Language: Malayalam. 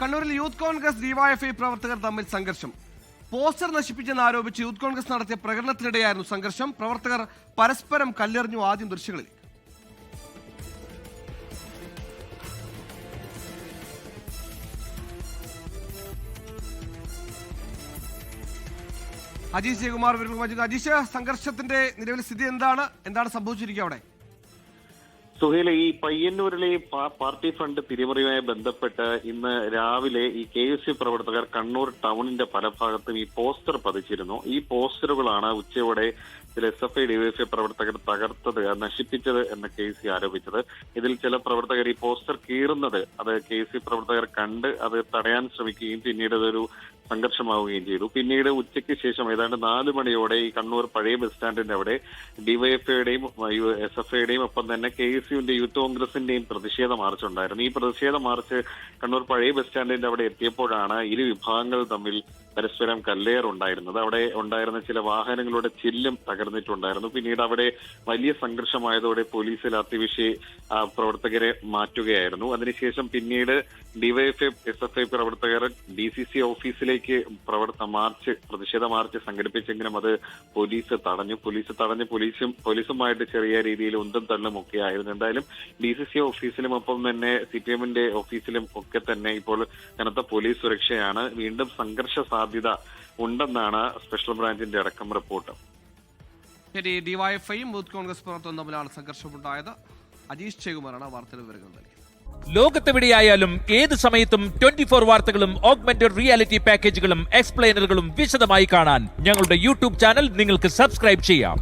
കണ്ണൂരിൽ യൂത്ത് കോൺഗ്രസ് ഡിവൈഎഫ്ഐ പ്രവർത്തകർ തമ്മിൽ സംഘർഷം. പോസ്റ്റർ നശിപ്പിച്ചെന്ന് ആരോപിച്ച് യൂത്ത് കോൺഗ്രസ് നടത്തിയ പ്രകടനത്തിനിടെയായിരുന്നു സംഘർഷം. പ്രവർത്തകർ പരസ്പരം കല്ലെറിഞ്ഞു. ആദ്യം ദൃശ്യങ്ങളിൽ അജീഷ് ജയകുമാർ. അജീഷ്, സംഘർഷത്തിന്റെ നിലവിലെ സ്ഥിതി എന്താണ് സംഭവിച്ചിരിക്കുക അവിടെ? സുഹേല, ഈ പയ്യന്നൂരിലെ പാർട്ടി ഫണ്ട് തിരിമറിയുമായി ബന്ധപ്പെട്ട് ഇന്ന് രാവിലെ ഈ KSU പ്രവർത്തകർ കണ്ണൂർ ടൗണിന്റെ പല ഭാഗത്തും ഈ പോസ്റ്റർ പതിച്ചിരുന്നു. ഈ പോസ്റ്ററുകളാണ് ഉച്ചയോടെ ചില SFI DYFI പ്രവർത്തകർ തകർത്തത്, നശിപ്പിച്ചത് എന്ന് KSU ആരോപിച്ചത്. ഇതിൽ ചില പ്രവർത്തകർ ഈ പോസ്റ്റർ കീറുന്നത് അത് KSU പ്രവർത്തകർ കണ്ട് അത് തടയാൻ ശ്രമിക്കുകയും പിന്നീട് അതൊരു സംഘർഷമാവുകയും ചെയ്തു. പിന്നീട് ഉച്ചയ്ക്ക് ശേഷം ഏതാണ്ട് 4 മണിയോടെ ഈ കണ്ണൂർ പഴയ ബസ് സ്റ്റാൻഡിന്റെ അവിടെ DYFIയുടെയും SFIയുടെയും ഒപ്പം തന്നെ KSUവിന്റെ യൂത്ത് കോൺഗ്രസിന്റെയും പ്രതിഷേധ മാർച്ച് ഉണ്ടായിരുന്നു. ഈ പ്രതിഷേധ മാർച്ച് കണ്ണൂർ പഴയ ബസ് സ്റ്റാൻഡിന്റെ അവിടെ എത്തിയപ്പോഴാണ് ഇരു വിഭാഗങ്ങൾ തമ്മിൽ പരസ്പരം കല്ലേറുണ്ടായിരുന്നത്. അവിടെ ഉണ്ടായിരുന്ന ചില വാഹനങ്ങളുടെ ചില്ലും തകർന്നിട്ടുണ്ടായിരുന്നു. പിന്നീട് അവിടെ വലിയ സംഘർഷമായതോടെ പോലീസിൽ അത്തിവിഷി പ്രവർത്തകരെ മാറ്റുകയായിരുന്നു. അതിനുശേഷം പിന്നീട് DYFI SFI പ്രവർത്തകർ DCC ഓഫീസിലേക്ക് പ്രതിഷേധ മാർച്ച് സംഘടിപ്പിച്ചെങ്കിലും അത് പോലീസ് തടഞ്ഞു. പോലീസുമായിട്ട് ചെറിയ രീതിയിൽ ഉന്തും തള്ളും ഒക്കെ ആയിരുന്നു. എന്തായാലും DCC ഓഫീസിലും ഒപ്പം തന്നെ CPMന്റെ ഓഫീസിലും ഒക്കെ തന്നെ ഇപ്പോൾ കനത്ത പോലീസ് സുരക്ഷയാണ്. വീണ്ടും സംഘർഷ സാധ്യത ഉണ്ടെന്നാണ് സ്പെഷ്യൽ ബ്രാഞ്ചിന്റെ അടക്കം റിപ്പോർട്ട്. ശരി, ഡിവൈഎഫ്ഐയും യൂത്ത് കോൺഗ്രസ് പ്രവർത്തകരും തമ്മിലാണ് സംഘർഷമുണ്ടായത്. അജീഷ് ജയകുമാറാണ് വാർത്തകൾ വിവരങ്ങൾ നൽകിയത്. ലോകത്തെവിടെയായാലും ഏത് സമയത്തും 24 വാർത്തകളും ഓഗ്മെന്റഡ് റിയാലിറ്റി പാക്കേജുകളും എക്സ്പ്ലെയിനറുകളും വിശദമായി കാണാൻ ഞങ്ങളുടെ YouTube ചാനൽ നിങ്ങൾക്ക് സബ്സ്ക്രൈബ് ചെയ്യാം.